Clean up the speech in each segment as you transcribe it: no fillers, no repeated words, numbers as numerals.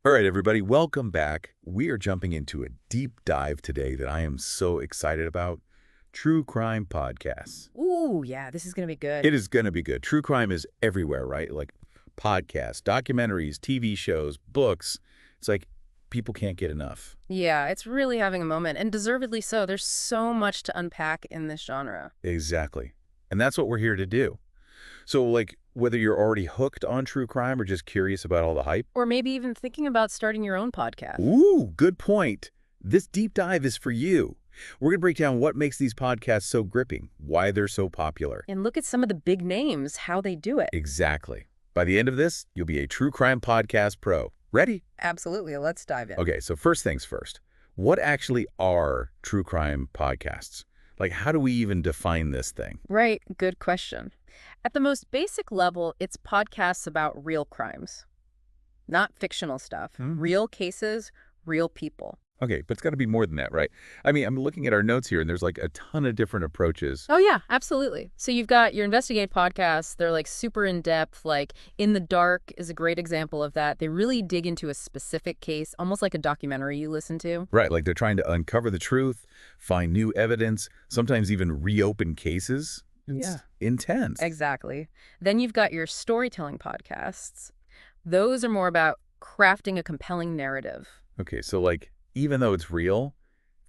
All right, everybody, welcome back. We are jumping into a deep dive today that I am so excited about. True crime podcasts. Ooh, yeah, this is gonna be good. It is going to be good. True crime is everywhere, right? Like podcasts, documentaries, TV shows, books. It's like people can't get enough. Yeah, it's really having a moment, and deservedly so. There's so much to unpack in this genre. Exactly. And that's what we're here to do. So, like, whether you're already hooked on true crime or just curious about all the hype. Or maybe even thinking about starting your own podcast. Ooh, good point. This deep dive is for you. We're going to break down what makes these podcasts so gripping, why they're so popular. And look at some of the big names, how they do it. Exactly. By the end of this, you'll be a true crime podcast pro. Ready? Absolutely, let's dive in. Okay, so first things first. What actually are true crime podcasts? Like, how do we even define this thing? Right, good question. At the most basic level, it's podcasts about real crimes. Not fictional stuff. Real cases, real people. Okay, but it's got to be more than that, right? I mean, I'm looking at our notes here, and there's like a ton of different approaches. Oh, yeah, absolutely. So you've got your investigative podcasts. They're like super in-depth, like In the Dark is a great example of that. They really dig into a specific case, almost like a documentary you listen to. Right, like they're trying to uncover the truth, find new evidence, sometimes even reopen cases. It's intense. Exactly. Then you've got your storytelling podcasts. Those are more about crafting a compelling narrative. Okay, so like, even though it's real,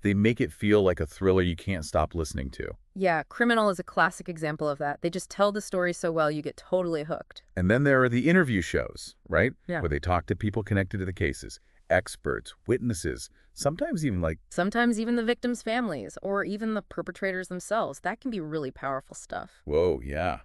they make it feel like a thriller you can't stop listening to. Yeah, Criminal is a classic example of that. They just tell the story so well you get totally hooked. And then there are the interview shows, right? Yeah. Where they talk to people connected to the cases, experts, witnesses, sometimes even like, Sometimes even the victims' families or even the perpetrators themselves. That can be really powerful stuff. whoa, yeah.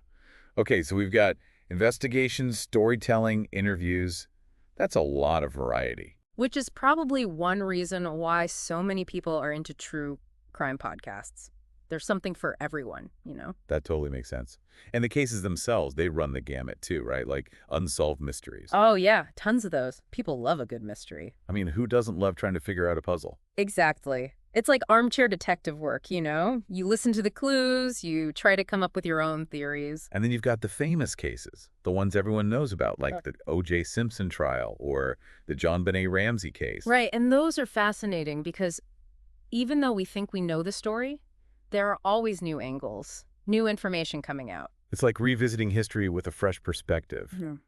Okay, so we've got investigations, storytelling, interviews. That's a lot of variety. Which is probably one reason why so many people are into true crime podcasts. There's something for everyone, you know? That totally makes sense. And the cases themselves, they run the gamut too, right? Like unsolved mysteries. Oh, yeah, tons of those. People love a good mystery. I mean, who doesn't love trying to figure out a puzzle? Exactly. It's like armchair detective work, you know? You listen to the clues, you try to come up with your own theories. And then you've got the famous cases, the ones everyone knows about, like the O.J. Simpson trial or the John Benet Ramsey case. Right, and those are fascinating because even though we think we know the story, there are always new angles, new information coming out. It's like revisiting history with a fresh perspective.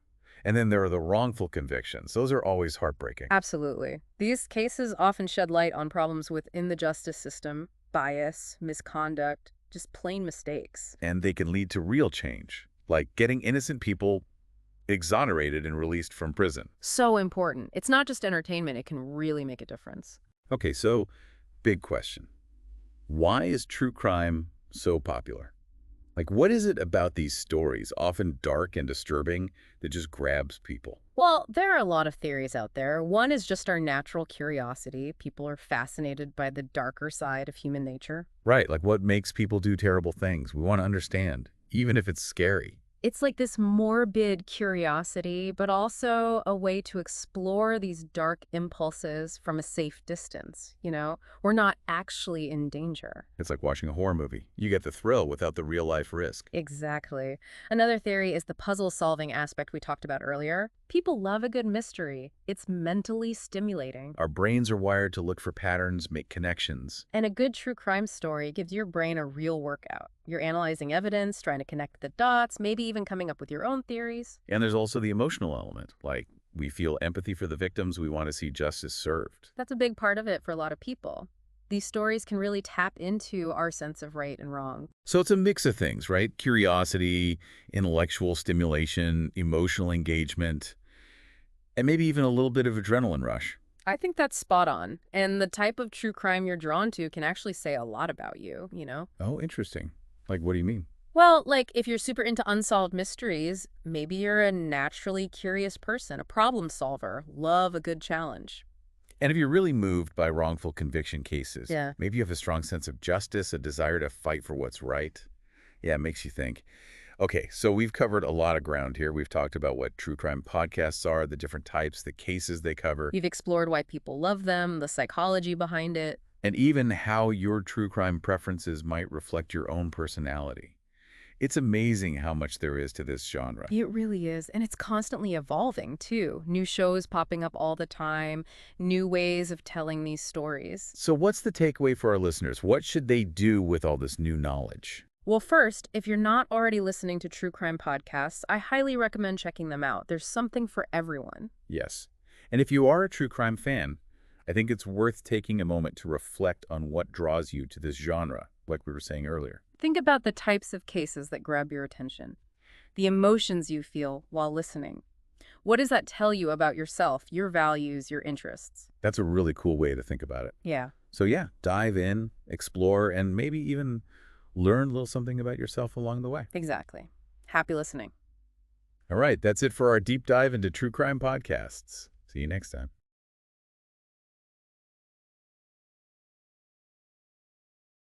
And then there are the wrongful convictions. Those are always heartbreaking. Absolutely. These cases often shed light on problems within the justice system, bias, misconduct, just plain mistakes. And they can lead to real change, like getting innocent people exonerated and released from prison. So important. It's not just entertainment, it can really make a difference. Okay, so big question. Why is true crime so popular? Like, what is it about these stories, often dark and disturbing, that just grabs people? Well, there are a lot of theories out there. One is just our natural curiosity. People are fascinated by the darker side of human nature. Right, like what makes people do terrible things? We want to understand, even if it's scary. It's like this morbid curiosity, but also a way to explore these dark impulses from a safe distance, you know? We're not actually in danger. It's like watching a horror movie. You get the thrill without the real-life risk. Exactly. Another theory is the puzzle-solving aspect we talked about earlier. People love a good mystery. It's mentally stimulating. Our brains are wired to look for patterns, make connections. And a good true crime story gives your brain a real workout. You're analyzing evidence, trying to connect the dots, maybe even coming up with your own theories. And there's also the emotional element, like we feel empathy for the victims, we want to see justice served. That's a big part of it for a lot of people. These stories can really tap into our sense of right and wrong. So it's a mix of things, right? Curiosity, intellectual stimulation, emotional engagement, and maybe even a little bit of adrenaline rush. I think that's spot on. And the type of true crime you're drawn to can actually say a lot about you, you know? Oh, interesting. Like, what do you mean? Well, like if you're super into unsolved mysteries, maybe you're a naturally curious person, a problem solver, love a good challenge. And if you're really moved by wrongful conviction cases, Yeah. maybe you have a strong sense of justice, a desire to fight for what's right. Yeah, it makes you think. Okay, so we've covered a lot of ground here. We've talked about what true crime podcasts are, the different types, the cases they cover, We've explored why people love them, the psychology behind it. and even how your true crime preferences might reflect your own personality. It's amazing how much there is to this genre. It really is. And it's constantly evolving, too. New shows popping up all the time, new ways of telling these stories. So what's the takeaway for our listeners? What should they do with all this new knowledge? Well, first, if you're not already listening to true crime podcasts, I highly recommend checking them out. There's something for everyone. Yes. And if you are a true crime fan, I think it's worth taking a moment to reflect on what draws you to this genre, like we were saying earlier. Think about the types of cases that grab your attention, the emotions you feel while listening. What does that tell you about yourself, your values, your interests? That's a really cool way to think about it. Yeah, So yeah, dive in, explore, and maybe even learn a little something about yourself along the way. exactly. Happy listening. All right, that's it for our deep dive into true crime podcasts. See you next time.